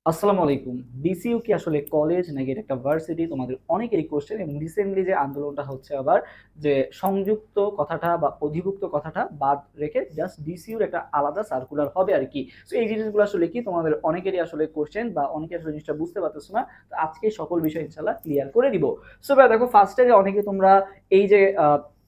আসসালামু আলাইকুম। ডিসিইউ কি আসলে কলেজ নাকি এটা একটা ভার্সিটি? তোমাদের অনেকেরই কোয়েশ্চেন এবং রিসেন্টলি যে আন্দোলনটা হচ্ছে আবার যে সংযুক্ত কথাটা বা অধিভুক্ত কথাটা বাদ রেখে জাস্ট ডিসিইউর একটা আলাদা সার্কুলার হবে আরকি। সো এই জিনিসগুলো আসলে কি তোমাদের অনেকেরই আসলে কোয়েশ্চেন বা অনেকে আসলে জিনিসটা বুঝতে পারতেছো না। তো আজকে সকল বিষয় ইনশাআল্লাহ ক্লিয়ার করে দিব। সো ভাইয়া দেখো ফার্স্টে যে অনেকে তোমরা এই যে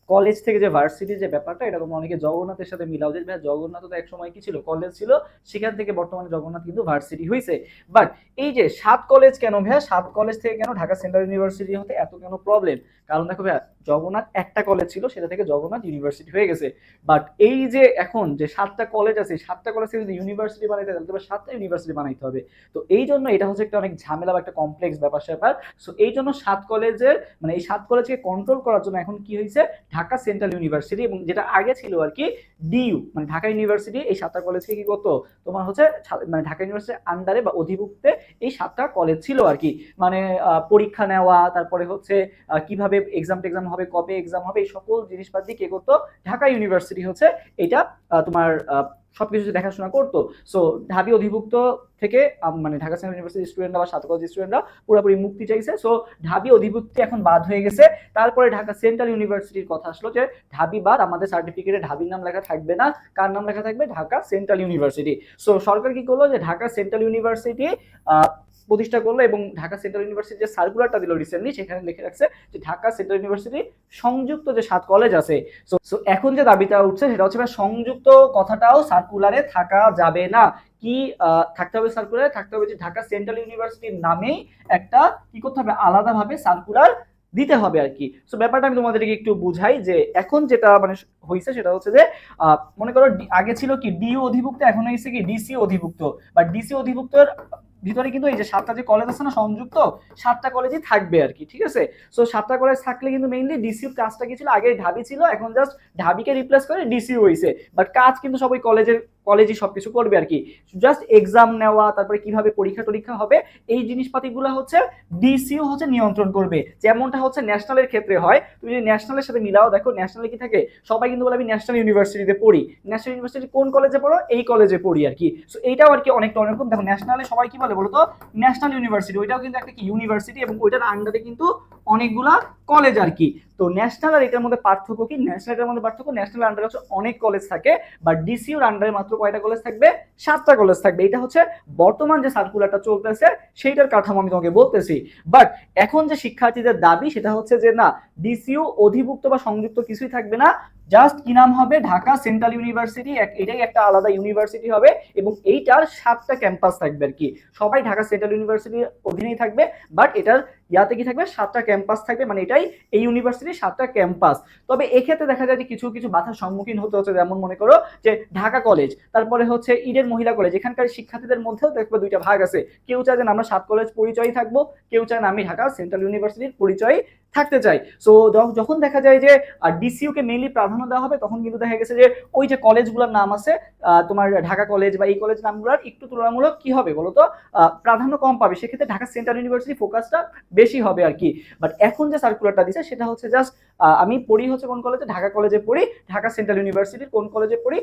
কলেজ থেকে যে ভার্সিটির যে ব্যাপারটা এটা তোমরা অনেকে জগন্নাথের সাথে মিলাও যে ভাইয়া জগন্নাথ তো একসময় কি ছিল? কলেজ ছিল। সেখান থেকে বর্তমানে জগন্নাথ কিন্তু ভার্সিটি হইছে। বাট এই যে ৭ কলেজ কেন ভাইয়া? ৭ কলেজ থেকে কেন ঢাকা সেন্ট্রাল ইউনিভার্সিটি হতে এত কেন প্রবলেম? কারণ দেখো ভাইয়া জগন্নাথ একটা কলেজ ছিল সেটা থেকে জগন্নাথ ইউনিভার্সিটি হয়ে গেছে। বাট এই যে এখন যে ৭টা কলেজ আছে ৭টা কলেজ থেকে যদি ইউনিভার্সিটি বানাইতে তাহলে তো ৭টা ইউনিভার্সিটি বানাইতে হবে। তো এই জন্য এটা হচ্ছে একটা অনেক ঝামেলা বা একটা কমপ্লেক্স ব্যাপার-স্যাপার। সো এই জন্য ৭ কলেজের মানে এই ৭ কলেজকে কন্ট্রোল করার জন্য এখন কি হইছে? ঢাকা সেন্ট্রাল ইউনিভার্সিটি এবং যেটা আগে ছিল আরকি ডিইউ মানে ঢাকা ইউনিভার্সিটি এই ৭টা কলেজকে কি করতো? তোমার হচ্ছে মানে ঢাকা ইউনিভার্সিটির আন্ডারে বা অধিভুক্তে এই ৭টা কলেজ ছিল আরকি। মানে পরীক্ষা নেওয়া, তারপরে হচ্ছে কিভাবে এক্সাম হবে, কবে এক্সাম হবে, এই সকল জিনিসপাতি কে করতো? ঢাকা ইউনিভার্সিটি হচ্ছে এটা তোমার সবকিছু দেখাশোনা করতো। সো ঢাবি অধিভুক্ত থেকে মানে ঢাকা সেন্ট্রাল ইউনিভার্সিটির স্টুডেন্টরা বা সাত কলেজের স্টুডেন্টরা পুরোপুরি মুক্তি চাইছে। সো ঢাবি অধিভুক্তি এখন বাদ হয়ে গেছে। তারপরে ঢাকা সেন্ট্রাল ইউনিভার্সিটির কথা আসলো যে ঢাবি বাদ, আমাদের সার্টিফিকেটে ঢাবির নাম লেখা থাকবে না। কার নাম লেখা থাকবে? Dhaka central university. সো সরকার কি করলো যে ঢাকা সেন্ট্রাল ইউনিভার্সিটি প্রতিষ্ঠা করলো এবং ঢাকা সেন্ট্রাল ইউনিভার্সিটি যে সার্কুলারটা দিল রিসেন্টলি সেখানে লিখে রাখছে যে ঢাকা সেন্ট্রাল ইউনিভার্সিটি সংযুক্ত যে ৭ কলেজ আছে। সো এখন যে দাবিটা উঠছে সেটা হচ্ছে সংযুক্ত কথাটাও সার্কুলারে থাকা যাবে না। কি থাকতে হবে? সার্কুলারে থাকতে হবে যে ঢাকা সেন্ট্রাল ইউনিভার্সিটির নামেই একটা কি করতে হবে? আলাদাভাবে সার্কুলার দিতে হবে আর কি। সো ব্যাপারটা আমি তোমাদেরকে একটু বুঝাই যে এখন যেটা মানে হয়েছে সেটা হচ্ছে যে মনে করো আগে ছিল কি ডিইউ অধিভুক্ত, এখন হয়েছে কি ডিসি অধিভুক্ত। বা ডিসি অধিভুক্তর ভিতরে কিন্তু এই যে ৭টা যে কলেজ আছে না সংযুক্ত, ৭টা কলেজই থাকবে আর কি। ঠিক আছে? সো ৭টা কলেজ থাকলে কিন্তু মেইনলি ডিসিউ কাজটা কি ছিল? আগে ঢাবি ছিল, এখন জাস্ট ঢাবিকে রিপ্লেস করে ডিসিউ হয়েছে। বাট কাজ কিন্তু সবাই কলেজই সবকিছু করবে আর কি। জাস্ট এক্সাম নেওয়া, তারপরে কিভাবে পরীক্ষা টরীক্ষা হবে এই জিনিসপাতিগুলো হচ্ছে ডিসিউ হচ্ছে নিয়ন্ত্রণ করবে। যেমনটা হচ্ছে ন্যাশনালের ক্ষেত্রে হয়। তুমি যদি ন্যাশনালের সাথে মিলাও দেখো ন্যাশনালে কি থাকে? সবাই কিন্তু বলে আমি ন্যাশনাল ইউনিভার্সিটিতে পড়ি। ন্যাশনাল ইউনিভার্সিটি কোন কলেজে পড়ো? এই কলেজে পড়ি আর কি। সো এইটাও আর কি অনেকটা অনেকরকম। দেখো ন্যাশনালে সবাই কি বলে বলো তো? National university. ওইটাও কিন্তু একটা কি ইউনিভার্সিটি এবং ওইটার আন্ডারে কিন্তু অনেকগুলা কলেজ আর কি। তো ন্যাশনাল আর এটার মধ্যে পার্থক্য কি? ন্যাশনালের মধ্যে পার্থক্য ন্যাশনাল আন্ডারে হচ্ছে অনেক কলেজ থাকে, বা ডিসিউর আন্ডারে মাত্র কয়টা কলেজ থাকবে? ৭টা কলেজ থাকবে। এটা হচ্ছে বর্তমান যে সার্কুলারটা চলতেছে সেইটার কাঠামো আমি তোমাকে বলতেছি। বাট এখন যে শিক্ষার্থীদের দাবি সেটা হচ্ছে যে না, ডিসিউ অধিভুক্ত বা সংযুক্ত কিছুই থাকবে না। জাস্ট কি নাম হবে? Dhaka central university. এটাই একটা আলাদা ইউনিভার্সিটি হবে এবং এইটার ৭টা ক্যাম্পাস থাকবে আর কি। সবাই ঢাকা সেন্ট্রাল ইউনিভার্সিটির অধীনেই থাকবে। বাট এটার ইয়াতে কি থাকবে? ৭টা ক্যাম্পাস থাকবে। মানে এটাই এই ইউনিভার্সিটির ৭টা ক্যাম্পাস। তবে এক্ষেত্রে দেখা যায় যে কিছু কিছু বাধার সম্মুখীন হতে হচ্ছে। যেমন মনে করো যে ঢাকা কলেজ, তারপরে হচ্ছে ইডেন মহিলা কলেজ, এখানকার শিক্ষার্থীদের মধ্যেও দেখবে দুইটা ভাগ আছে। কেউ চায় যে আমরা ৭ কলেজ পরিচয়ই থাকবো, কেউ চায় না আমি ঢাকা সেন্ট্রাল ইউনিভার্সিটির পরিচয় থাকতে চাই। সো যখন দেখা যায় যে ডিসিইউ কে মেইনলি প্রাধান্য দেওয়া হবে তখন কিন্তু দেখা গেছে যে ওই যে কলেজগুলোর নাম আছে তোমার ঢাকা কলেজ বা এই কলেজ নামগুলোর একটু তুলনামূলক কি হবে বলতো? প্রাধান্য কম পাবে। সেক্ষেত্রে ঢাকা সেন্ট্রাল ইউনিভার্সিটি ফোকাসটা বেশি হবে আর কি। বাট এখন যে সার্কুলারটা দিছে সেটা হচ্ছে জাস্ট আমি পড়ি হচ্ছে কোন কলেজে? ঢাকা কলেজে পড়ি। ঢাকা সেন্ট্রাল ইউনিভার্সিটির কোন কলেজে পড়ি?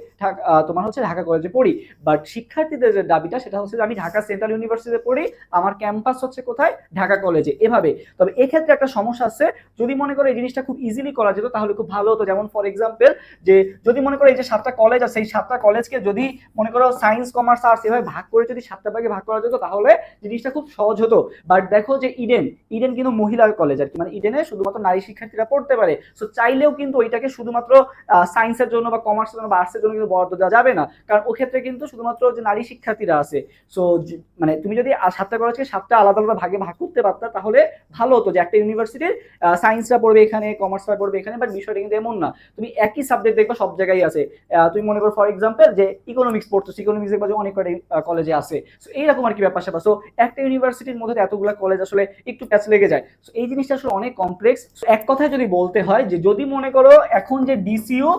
তোমার হচ্ছে ঢাকা কলেজে পড়ি। বাট শিক্ষার্থীদের যে দাবিটা সেটা হচ্ছে যে আমি ঢাকা সেন্ট্রাল ইউনিভার্সিটিতে পড়ি, আমার ক্যাম্পাস হচ্ছে কোথায়? ঢাকা কলেজে। এভাবে। তবে এক্ষেত্রে একটা সমস্যা আছে। যদি মনে করো এই জিনিসটা খুব ইজিলি করা যেত তাহলে খুব ভালো হতো। যেমন ফর এক্সাম্পল যে যদি মনে করো এই যে ৭টা কলেজ আছে এই ৭টা কলেজকে যদি মনে করো সায়েন্স কমার্স আর্টস এভাবে ভাগ করে যদি ৭টা ভাগে ভাগ করা যেত তাহলে জিনিসটা খুব সহজ হতো। বাট দেখো যে ইডেন কিন্তু মহিলার কলেজ আর কি। মানে ইডেনে শুধুমাত্র নারী শিক্ষার্থীরা পড়তে পারে। সো চাইলেও কিন্তু ওইটাকে শুধুমাত্র সায়েন্সের জন্য বা কমার্সের জন্য বা আর্টসের জন্য কিন্তু বরাদ্দ দেওয়া যাবে না। কারণ ও ক্ষেত্রে কিন্তু শুধুমাত্র যে নারী শিক্ষার্থীরা আছে। সো মানে তুমি যদি ৭টা কলেজকে ৭টা আলাদা আলাদা ভাগে ভাগ করতে পারতা তাহলে ভালো হতো যে একটা ইউনিভার্সিটির সায়েন্সরা পড়বে এখানে, কমার্সরা পড়বে এখানে। বাট বিষয়টা কিন্তু এমন না। তুমি একই সাবজেক্ট দেখবা সব জায়গায় আছে। তুমি মনে করো ফর এক্সাম্পল যে ইকোনমিক্স পড়তেছো, ইকোনমিক্স দেখবা যে অনেক কয়টা কলেজে আছে। সো এইরকম আর কি ব্যাপার স্যাপার। সো একটা ইউনিভার্সিটির মধ্যে এতগুলো কলেজ আসলে একটু প্যাচ লেগে যায়। সো এই জিনিসটা আসলে অনেক কমপ্লেক্স। এক কথায় যদি বলতে হয় যে যদি মনে করো এখন যে ডিসিইউ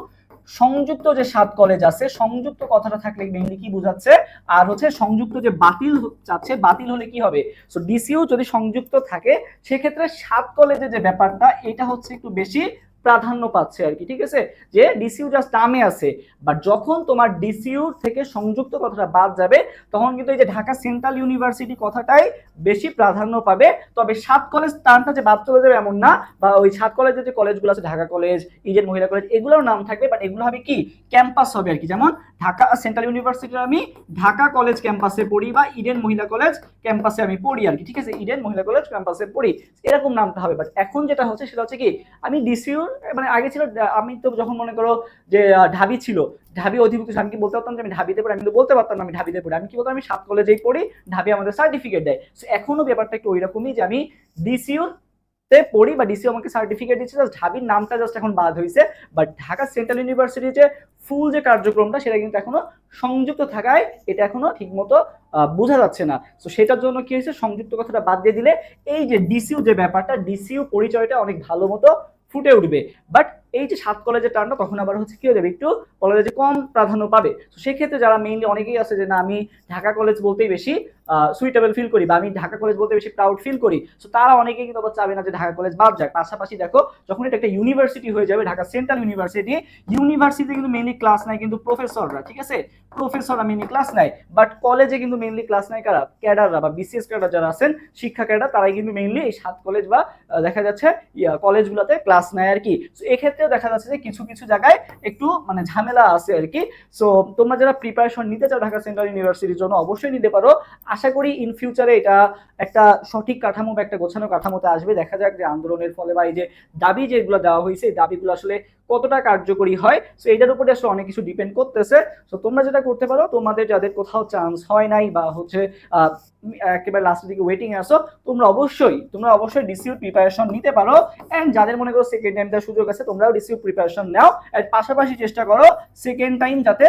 সংযুক্ত যে ৭ কলেজ আছে, সংযুক্ত কথাটা থাকলে মেইনলি কি বোঝাচ্ছে? আর হচ্ছে সংযুক্ত যে বাতিল চাচ্ছে, বাতিল হলে কি হবে? সো ডিসিইউ যদি সংযুক্ত থাকে সেক্ষেত্রে ৭ কলেজের যে ব্যাপারটা এটা হচ্ছে একটু বেশি প্রাধান্য পাচ্ছে আর কি, ঠিক আছে, যে ডিসিইউ জাস্ট নামে আছে, বাট যখন তোমার ডিসিইউ থেকে সংযুক্ত কথাটা বাদ যাবে তখন কিন্তু এই যে ঢাকা সেন্ট্রাল ইউনিভার্সিটি কথাটাই বেশি প্রাধান্য পাবে। তবে 7 কলেজ টার্মটা যে বাদ চলে যাবে এমন না, বা ওই 7 কলেজের যে কলেজগুলো আছে ঢাকা কলেজ, ইডেন মহিলা কলেজ, এগুলোর নাম থাকবে, বাট এগুলো হবে কি ক্যাম্পাস হবে আর কি। যেমন ঢাকা সেন্ট্রাল ইউনিভার্সিটির আমি ঢাকা কলেজ ক্যাম্পাসে পড়ি, বা ইডেন মহিলা কলেজ ক্যাম্পাসে আমি পড়ি আর কি, ঠিক আছে, ইডেন মহিলা কলেজ ক্যাম্পাসে পড়ি, এরকম নামটা হবে। বাট এখন যেটা হচ্ছে সেটা হচ্ছে কি আমি ডিসিউর মানে আগে ছিল, আমি তো যখন মনে করো যে ঢাবি ছিল, ঢাবি অধিভুক্ত, আমি কি বলতে পারতাম যে আমি ঢাবিতে পড়ি? আমি তো বলতে পারতাম না আমি ঢাবিতে পড়ি, আমি কি বলতাম আমি 7 কলেজেই পড়ি, ঢাবি আমাদের সার্টিফিকেট দেয়। এখনো ব্যাপারটা একটু ওই রকমই যে আমি ডিসিউর তে পড়ি, বা ডিসিউ আমাকে সার্টিফিকেট দিচ্ছে, জাস্ট ঢাবির নামটা জাস্ট এখন বাদ হয়েছে। বাট ঢাকা সেন্ট্রাল ইউনিভার্সিটির যে ফুল যে কার্যক্রমটা সেটা কিন্তু এখনো সংযুক্ত থাকায় এটা এখনো ঠিকমতো বোঝা যাচ্ছে না। তো সেটার জন্য কি হয়েছে, সংযুক্ত কথাটা বাদ দিয়ে দিলে এই যে ডিসিউ যে ব্যাপারটা, ডিসিউ পরিচয়টা অনেক ভালো মতো ফুটে উঠবে। বাট এই যে 7 কলেজের টার্মটা তখন আবার হচ্ছে কি হয়ে যাবে, একটু কলেজে কম প্রাধান্য পাবে। তো সেক্ষেত্রে যারা মেইনলি অনেকেই আছে যে না আমি ঢাকা কলেজ বলতেই বেশি সুইটেবল ফিল করি, বা আমি ঢাকা কলেজ বলতে বেশি প্রাউড ফিল করি, তো তারা অনেকেই কিন্তু আবার চাবে না যে ঢাকা কলেজ বাদ যাক। পাশাপাশি দেখো যখন এটা একটা ইউনিভার্সিটি হয়ে যাবে, ঢাকা সেন্ট্রাল ইউনিভার্সিটি, ইউনিভার্সিটি কিন্তু মেইনলি ক্লাস নেয় কিন্তু প্রফেসররা, ঠিক আছে, প্রফেসররা মেইনলি ক্লাস নেয়। বাট কলেজে কিন্তু মেইনলি ক্লাস নেয় কারা, ক্যাডাররা বা বিসিএস ক্যাডার যারা আছেন, শিক্ষা ক্যাডার, তারাই কিন্তু মেইনলি এই 7 কলেজ বা দেখা যাচ্ছে কলেজগুলোতে ক্লাস নেয় আর কি। তো এক্ষেত্রেও দেখা যাচ্ছে যে কিছু কিছু জায়গায় একটু মানে ঝামেলা আছে আর কি। সো তোমরা যারা প্রিপারেশন নিতে চাও ঢাকা সেন্ট্রাল ইউনিভার্সিটির জন্য অবশ্যই নিতে পারো। আশা করি ইন ফিউচারে এটা একটা সঠিক কাঠামো বা একটা গোছানো কাঠামোতে আসবে। দেখা যাক যে আন্দোলনের ফলে বা এই যে দাবি যেগুলো দেওয়া হয়েছে এই দাবিগুলো আসলে কতটা কার্যকরী হয়। সো এটার উপরে আসলে অনেক কিছু ডিপেন্ড করতেছে। সো তোমরা যেটা করতে পারো, তোমাদের যাদের কোথাও চান্স হয় নাই বা হচ্ছে একেবারে লাস্টের দিকে ওয়েটিং এ আসো, তোমরা অবশ্যই ডিসিউ প্রিপারেশন নিতে পারো। এন্ড যাদের মনে করো সেকেন্ড টাইম দেওয়ার সুযোগ আছে তোমরাও ডিসিউ প্রিপারেশন নাও, এর পাশাপাশি চেষ্টা করো সেকেন্ড টাইম যাতে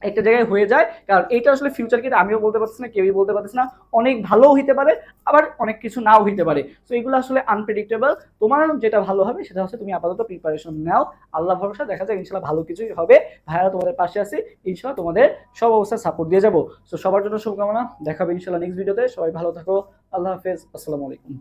একটা জায়গায় হয়ে যায়। কারণ এটা আসলে ফিউচার কিন্তু আমিও বলতে পারছি না, কেউই বলতে পারতেছে না, অনেক ভালোও হইতে পারে আবার অনেক কিছু নাও হইতে পারে। তো এগুলো আসলে আনপ্রেডিক্টেবল। তোমার যেটা ভালো হবে সেটা হচ্ছে তুমি আপাতত প্রিপারেশন নাও, আল্লাহ ভরসা, দেখা যায় ইনশাল্লাহ ভালো কিছুই হবে। ভাইয়ারা তোমাদের পাশে আছি, ইনশাল্লাহ তোমাদের সব অবস্থায় সাপোর্ট দিয়ে যাবো। তো সবার জন্য শুভকামনা, দেখাবে ইনশাল্লাহ নেক্সট ভিডিওতে। সবাই ভালো থাকো, আল্লাহ হাফেজ, আসসালামু আলাইকুম।